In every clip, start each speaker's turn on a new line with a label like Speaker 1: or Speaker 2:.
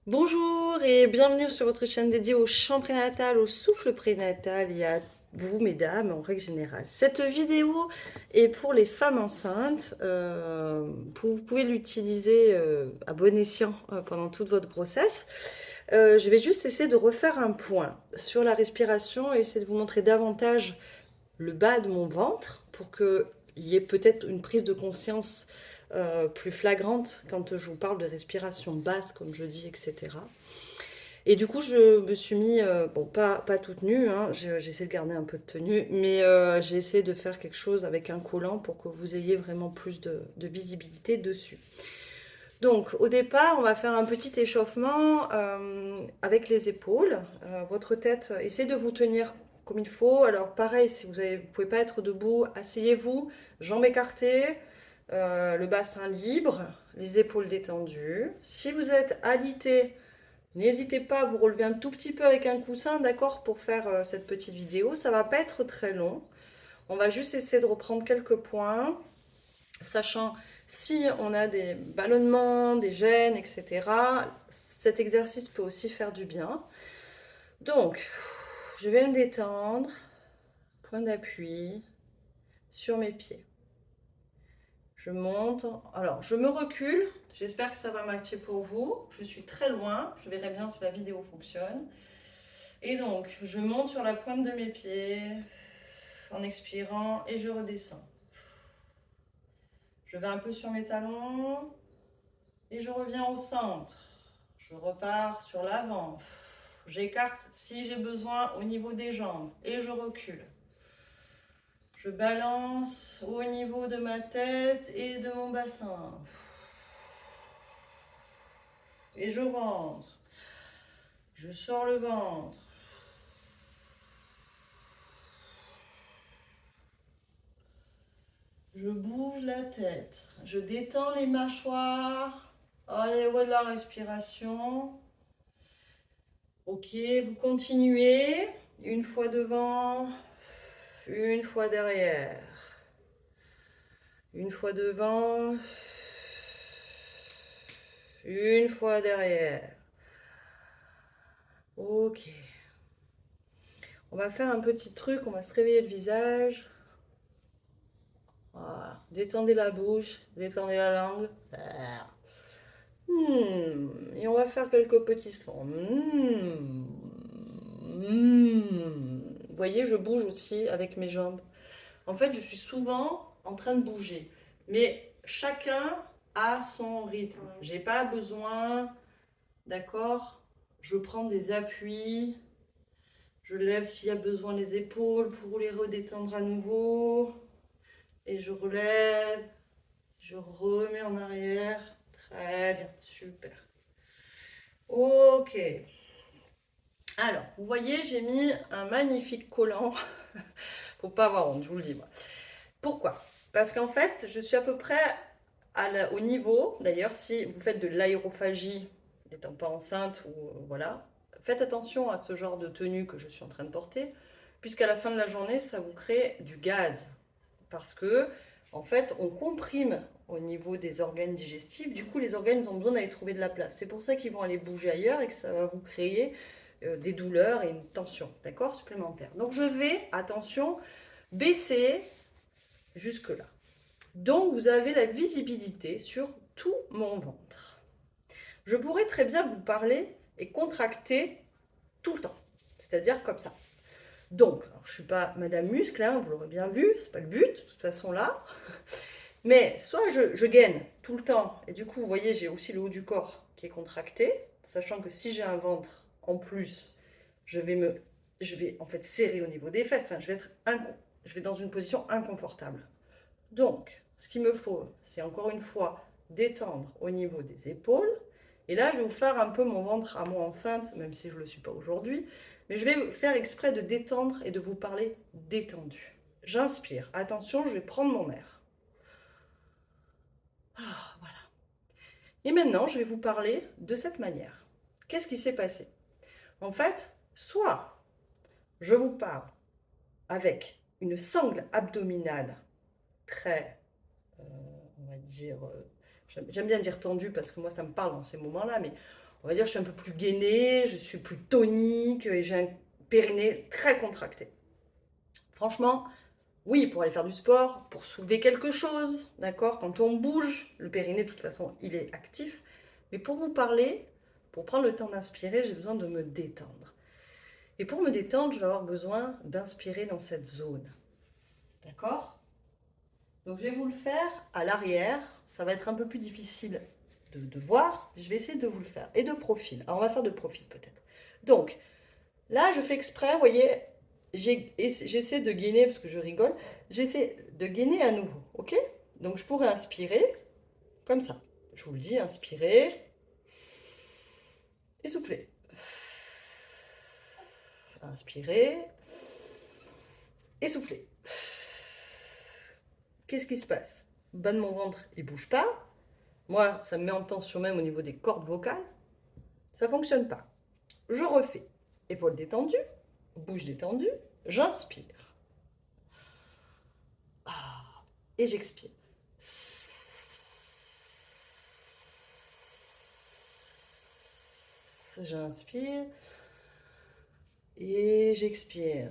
Speaker 1: Bonjour et bienvenue sur votre chaîne dédiée au chant prénatal, au souffle prénatal et à vous, mesdames, en règle générale. Cette vidéo est pour les femmes enceintes. Vous pouvez l'utiliser à bon escient pendant toute votre grossesse. Je vais juste essayer de refaire un point sur la respiration et essayer de vous montrer davantage le bas de mon ventre pour qu'il y ait peut-être une prise de conscience plus flagrante quand je vous parle de respiration basse, comme je dis, etc. Et du coup, je me suis mis, bon, pas toute nue, hein, j'essaie de garder un peu de tenue, mais j'ai essayé de faire quelque chose avec un collant pour que vous ayez vraiment plus de visibilité dessus. Donc, au départ, on va faire un petit échauffement avec les épaules. Votre tête, essayez de vous tenir comme il faut. Alors, pareil, si vous ne pouvez pas être debout, asseyez-vous, jambes écartées, le bassin libre, les épaules détendues. Si vous êtes alité, n'hésitez pas à vous relever un tout petit peu avec un coussin, d'accord, pour faire cette petite vidéo. Ça va pas être très long. On va juste essayer de reprendre quelques points, sachant si on a des ballonnements, des gênes, etc. Cet exercice peut aussi faire du bien. Donc, je vais me détendre, point d'appui sur mes pieds. Je monte, alors je me recule, j'espère que ça va matcher pour vous. Je suis très loin, je verrai bien si la vidéo fonctionne. Et donc, je monte sur la pointe de mes pieds en expirant et je redescends. Je vais un peu sur mes talons et je reviens au centre. Je repars sur l'avant. J'écarte si j'ai besoin au niveau des jambes et je recule. Je balance au niveau de ma tête et de mon bassin. Et je rentre. Je sors le ventre. Je bouge la tête. Je détends les mâchoires. Allez, ouais, la respiration. Ok, vous continuez. Une fois devant, une fois derrière. Une fois devant, une fois derrière. Ok. On va faire un petit truc, on va se réveiller le visage. Voilà. Détendez la bouche, détendez la langue. Et on va faire quelques petits sons. Vous voyez, je bouge aussi avec mes jambes. En fait, je suis souvent en train de bouger. Mais chacun a son rythme. J'ai pas besoin, d'accord? Je prends des appuis. Je lève s'il y a besoin les épaules pour les redétendre à nouveau. Et je relève. Je remets en arrière. Très bien, super. Ok. Alors, vous voyez, j'ai mis un magnifique collant. Faut pas avoir honte, je vous le dis, moi. Pourquoi? Parce qu'en fait, je suis à peu près au niveau, d'ailleurs, si vous faites de l'aérophagie, n'étant pas enceinte, ou voilà, faites attention à ce genre de tenue que je suis en train de porter, puisqu'à la fin de la journée, ça vous crée du gaz. Parce que, en fait, on comprime au niveau des organes digestifs, du coup, les organes ont besoin d'aller trouver de la place. C'est pour ça qu'ils vont aller bouger ailleurs et que ça va vous créer des douleurs et une tension, d'accord, supplémentaire. Donc, je vais, attention, baisser jusque-là. Donc, vous avez la visibilité sur tout mon ventre. Je pourrais très bien vous parler et contracter tout le temps, c'est-à-dire comme ça. Donc, alors, je ne suis pas Madame Muscle, hein, vous l'aurez bien vu, c'est pas le but, de toute façon là. Mais soit je gaine tout le temps, et du coup, vous voyez, j'ai aussi le haut du corps qui est contracté, sachant que si j'ai un ventre en plus, je vais je vais en fait serrer au niveau des fesses, enfin, je vais dans une position inconfortable. Donc, ce qu'il me faut, c'est encore une fois détendre au niveau des épaules. Et là, je vais vous faire un peu mon ventre à moi enceinte, même si je ne le suis pas aujourd'hui. Mais je vais faire exprès de détendre et de vous parler détendu. J'inspire. Attention, je vais prendre mon air. Ah, voilà. Et maintenant, je vais vous parler de cette manière. Qu'est-ce qui s'est passé? En fait, soit je vous parle avec une sangle abdominale très on va dire, j'aime bien dire tendu parce que moi ça me parle dans ces moments-là, mais on va dire, je suis un peu plus gainée, je suis plus tonique et j'ai un périnée très contracté. Franchement, oui, pour aller faire du sport, pour soulever quelque chose, d'accord? Quand on bouge, le périnée, de toute façon, il est actif. Mais pour vous parler, pour prendre le temps d'inspirer, j'ai besoin de me détendre. Et pour me détendre, je vais avoir besoin d'inspirer dans cette zone. D'accord? Donc je vais vous le faire à l'arrière. Ça va être un peu plus difficile de voir. Je vais essayer de vous le faire. Et de profil. Alors on va faire de profil peut-être. Donc là, je fais exprès, vous voyez, j'essaie de gainer, parce que je rigole, j'essaie de gainer à nouveau. Ok? Donc je pourrais inspirer comme ça. Je vous le dis, inspirer et souffler. Inspirer et souffler. Qu'est-ce qui se passe? Le bas de mon ventre, il bouge pas. Moi, ça me met en tension même au niveau des cordes vocales. Ça fonctionne pas. Je refais. Épaules détendues, bouche détendue, j'inspire. Et j'expire. J'inspire et j'expire.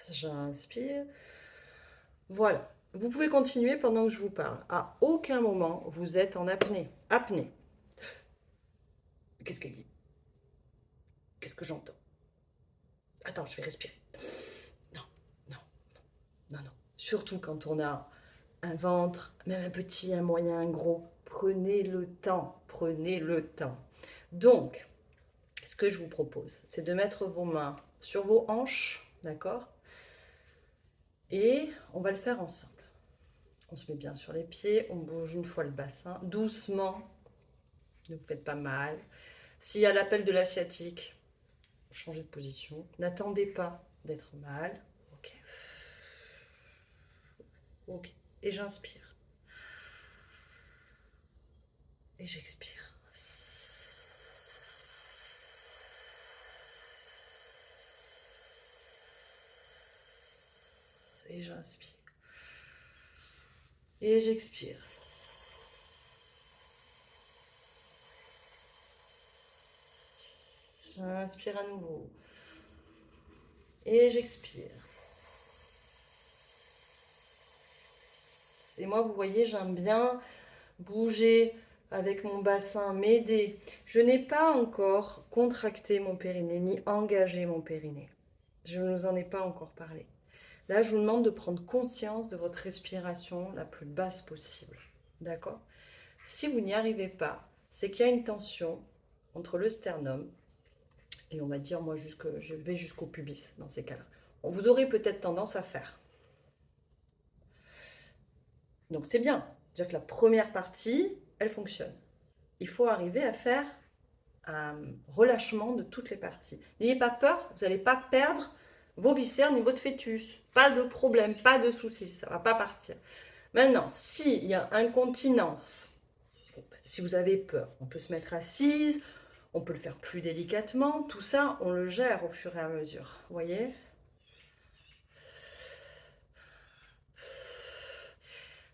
Speaker 1: J'inspire. Voilà. Vous pouvez continuer pendant que je vous parle. À aucun moment, vous êtes en apnée. Apnée. Qu'est-ce qu'elle dit? Qu'est-ce que j'entends? Attends, je vais respirer. Non, non, non, non. Surtout quand on a un ventre, même un petit, un moyen, un gros. Prenez le temps. Prenez le temps. Donc, ce que je vous propose, c'est de mettre vos mains sur vos hanches, d'accord? Et on va le faire ensemble. On se met bien sur les pieds, on bouge une fois le bassin, doucement, ne vous faites pas mal. S'il y a l'appel de l'asiatique, changez de position. N'attendez pas d'être mal. Ok. Ok. Et j'inspire. Et j'expire. Et j'inspire. Et j'expire. J'inspire à nouveau. Et j'expire. Et moi, vous voyez, j'aime bien bouger avec mon bassin, m'aider. Je n'ai pas encore contracté mon périnée, ni engagé mon périnée. Je ne vous en ai pas encore parlé. Là, je vous demande de prendre conscience de votre respiration la plus basse possible. D'accord? Si vous n'y arrivez pas, c'est qu'il y a une tension entre le sternum et on va dire, moi, je vais jusqu'au pubis dans ces cas-là. Vous aurez peut-être tendance à faire. Donc c'est bien. C'est-à-dire que la première partie, elle fonctionne. Il faut arriver à faire un relâchement de toutes les parties. N'ayez pas peur, vous n'allez pas perdre vos viscères ni votre fœtus. Pas de problème, pas de soucis, ça ne va pas partir. Maintenant, s'il y a incontinence, si vous avez peur, on peut se mettre assise, on peut le faire plus délicatement, tout ça, on le gère au fur et à mesure. Vous voyez?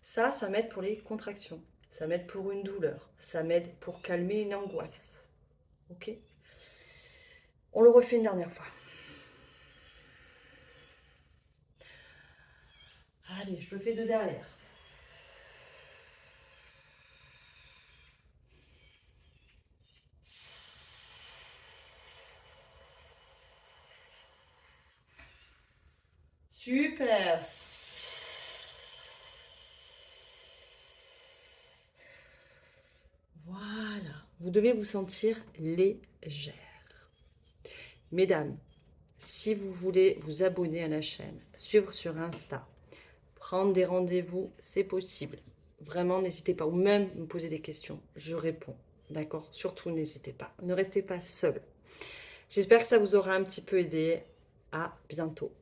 Speaker 1: Ça m'aide pour les contractions, ça m'aide pour une douleur, ça m'aide pour calmer une angoisse. Ok? On le refait une dernière fois. Allez, je le fais de derrière. Super. Voilà. Vous devez vous sentir légère. Mesdames, si vous voulez vous abonner à la chaîne, suivre sur Insta, prendre des rendez-vous, c'est possible. Vraiment, n'hésitez pas. Ou même me poser des questions. Je réponds. D'accord? Surtout, n'hésitez pas. Ne restez pas seul. J'espère que ça vous aura un petit peu aidé. À bientôt.